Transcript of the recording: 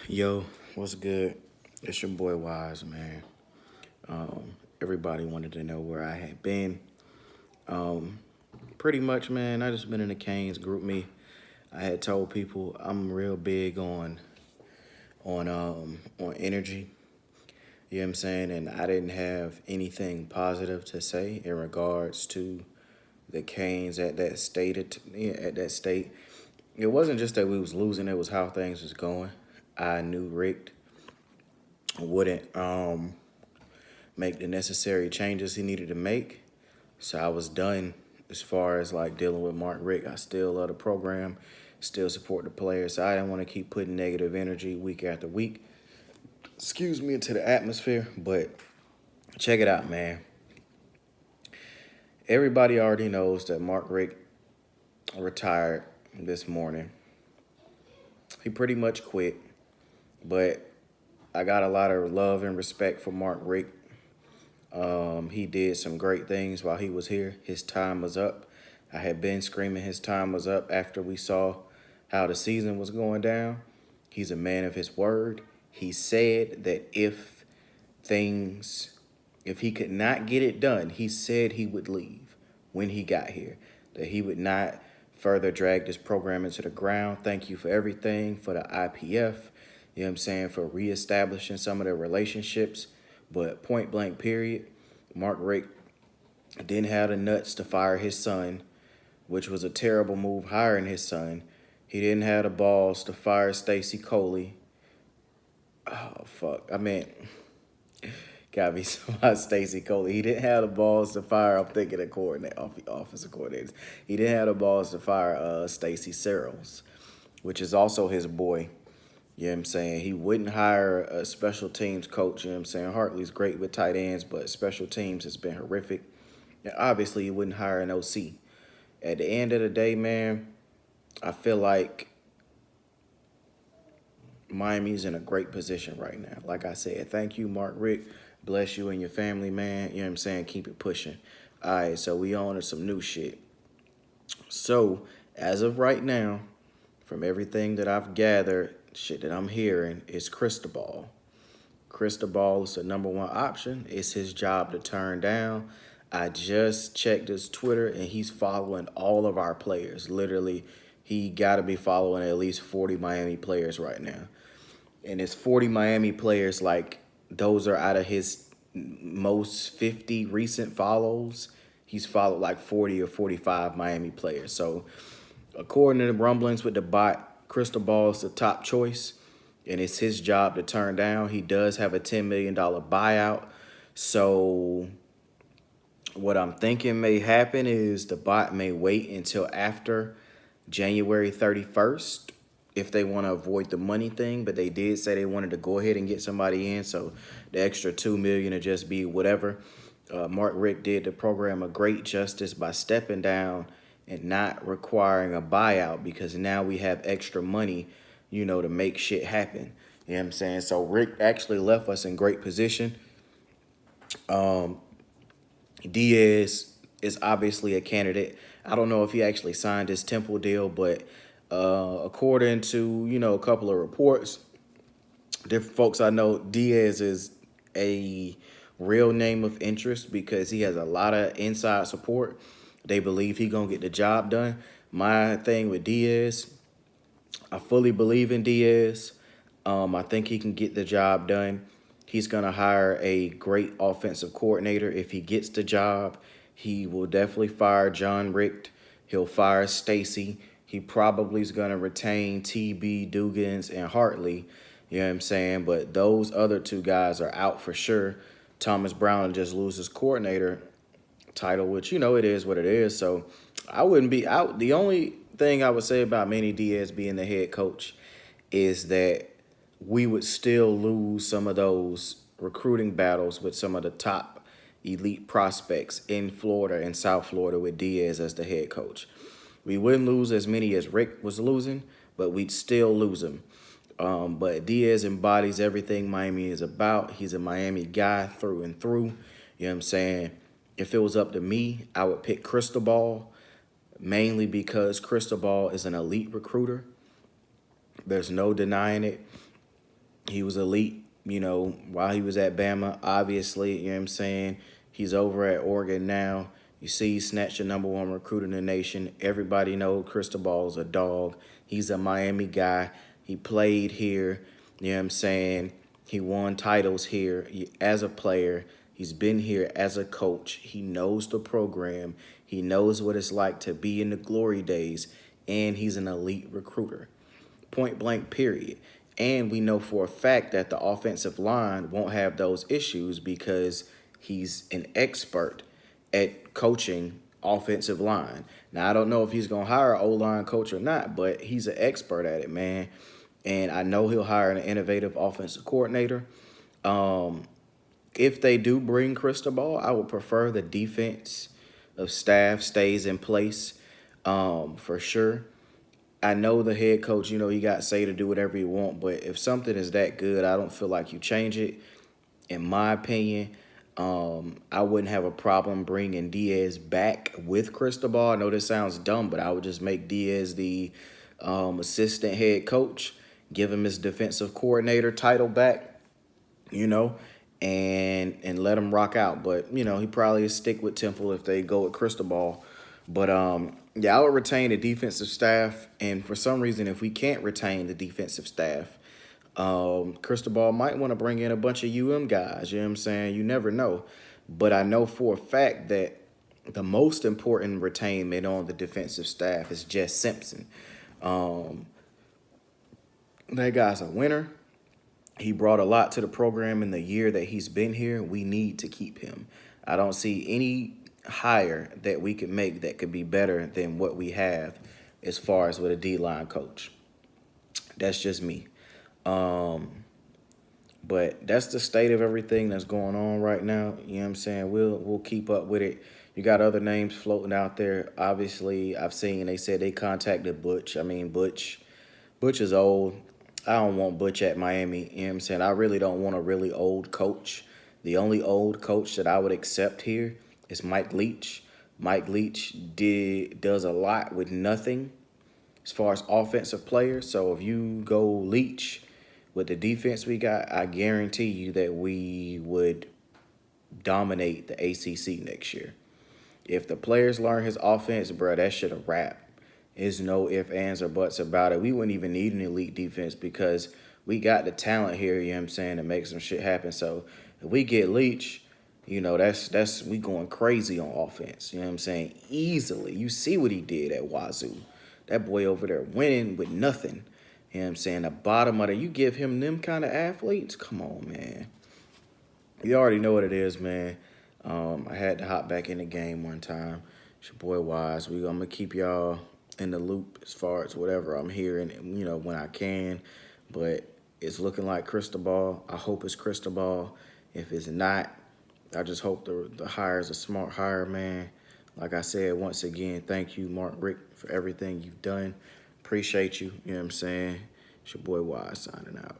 Yo, what's good? It's your boy Wise, man. Everybody wanted to know where I had been. Um, Pretty much, man. I just been in the Canes group me. I had told people I'm real big on energy. You know what I'm saying? And I didn't have anything positive to say in regards to the Canes at that state. It wasn't just that we was losing; it was how things was going. I knew Rick wouldn't make the necessary changes he needed to make. So I was done as far as like dealing with Mark Rick. I still love the program, still support the players. So I didn't want to keep putting negative energy week after week, into the atmosphere. But check it out, man. Everybody already knows that Mark Rick retired this morning. He pretty much quit, but I got a lot of love and respect for Mark Rick. He did some great things while he was here. His time was up. I had been screaming his time was up after we saw how the season was going down. He's a man of his word. He said that if he could not get it done, he said he would leave when he got here, that he would not further drag this program into the ground. Thank you for everything, for the IPF, you know what I'm saying, for reestablishing some of the relationships. But point blank, period, Mark Rick didn't have the nuts to fire his son, which was a terrible move hiring his son. He didn't have the balls to fire Stacy Coley. Oh, fuck. I mean, got me about Stacy Coley. He didn't have the balls to fire, I'm thinking of coordinate, offensive coordinators. He didn't have the balls to fire Stacy Searles, which is also his boy. You know what I'm saying? He wouldn't hire a special teams coach. You know what I'm saying? Hartley's great with tight ends, but special teams has been horrific. And obviously, he wouldn't hire an OC. At the end of the day, man, I feel like Miami's in a great position right now. Like I said, thank you, Mark Rick. Bless you and your family, man. You know what I'm saying? Keep it pushing. All right, so we on to some new shit. So, as of right now, from everything that I've gathered, shit that I'm hearing is Cristobal. Cristobal is the number one option. It's his job to turn down. I just checked his Twitter and he's following all of our players. Literally, he got to be following at least 40 Miami players right now. And it's 40 Miami players, like, those are out of his most 50 recent follows. He's followed like 40 or 45 Miami players. So, according to the rumblings with the bot, Cristobal is the top choice, and it's his job to turn down. He does have a $10 million buyout. So, what I'm thinking may happen is the bot may wait until after January 31st if they want to avoid the money thing, but they did say they wanted to go ahead and get somebody in, so the extra $2 million will just be whatever. Mark Rick did the program a great justice by stepping down and not requiring a buyout, because now we have extra money, to make shit happen. You know what I'm saying? So Rick actually left us in great position. Diaz is obviously a candidate. I don't know if he actually signed his Temple deal, but according to, a couple of reports, different folks I know, Diaz is a real name of interest because he has a lot of inside support. They believe he gonna get the job done. My thing with Diaz, I fully believe in Diaz. I think he can get the job done. He's gonna hire a great offensive coordinator. If he gets the job, he will definitely fire John Richt. He'll fire Stacy. He probably is gonna retain TB, Dugans, and Hartley. You know what I'm saying? But those other two guys are out for sure. Thomas Brown will just lose his coordinator title, which, it is what it is. So I wouldn't be out. The only thing I would say about Manny Diaz being the head coach is that we would still lose some of those recruiting battles with some of the top elite prospects in Florida and South Florida with Diaz as the head coach. We wouldn't lose as many as Rick was losing, but we'd still lose them. But Diaz embodies everything Miami is about. He's a Miami guy through and through. You know what I'm saying? If it was up to me, I would pick Cristobal, mainly because Cristobal is an elite recruiter. There's no denying it. He was elite, while he was at Bama. Obviously, you know what I'm saying? He's over at Oregon now. You see, he snatched the #1 recruit in the nation. Everybody knows Cristobal's a dog. He's a Miami guy. He played here. You know what I'm saying? He won titles here as a player. He's been here as a coach. He knows the program. He knows what it's like to be in the glory days. And he's an elite recruiter. Point blank, period. And we know for a fact that the offensive line won't have those issues because he's an expert at coaching offensive line. Now, I don't know if he's going to hire an O-line coach or not, but he's an expert at it, man. And I know he'll hire an innovative offensive coordinator. If they do bring Cristobal, I would prefer the defense of staff stays in place for sure. I know the head coach, he got say to do whatever you want, but if something is that good, I don't feel like you change it. In my opinion, I wouldn't have a problem bringing Diaz back with Cristobal. I know this sounds dumb, but I would just make Diaz the assistant head coach, give him his defensive coordinator title back, and let him rock out. But, he probably stick with Temple if they go with Cristobal. But, yeah, I would retain the defensive staff. And for some reason, if we can't retain the defensive staff, Cristobal might want to bring in a bunch of guys. You know what I'm saying? You never know. But I know for a fact that the most important retainment on the defensive staff is Jess Simpson. That guy's a winner. He brought a lot to the program in the year that he's been here. We need to keep him. I don't see any hire that we could make that could be better than what we have as far as with a D-line coach. That's just me. But that's the state of everything that's going on right now. You know what I'm saying? We'll keep up with it. You got other names floating out there. Obviously, I've seen they said they contacted Butch. I mean, Butch is old. I don't want Butch at Miami. You know what I'm saying? I really don't want a really old coach. The only old coach that I would accept here is Mike Leach. Mike Leach does a lot with nothing as far as offensive players. So if you go Leach with the defense we got, I guarantee you that we would dominate the ACC next year. If the players learn his offense, bro, that shit a wrap. There's no ifs, ands, or buts about it. We wouldn't even need an elite defense because we got the talent here, you know what I'm saying, to make some shit happen. So if we get Leach, that's we going crazy on offense. You know what I'm saying? Easily. You see what he did at Wazoo. That boy over there winning with nothing. You know what I'm saying? The bottom of it, you give him them kind of athletes? Come on, man. You already know what it is, man. I had to hop back in the game one time. It's your boy Wise. I'm going to keep y'all in the loop as far as whatever I'm hearing, when I can. But it's looking like Cristobal. I hope it's Cristobal. If it's not, I just hope the hire is a smart hire, man. Like I said, once again, thank you, Mark Richt, for everything you've done. Appreciate you. You know what I'm saying? It's your boy Wise signing out.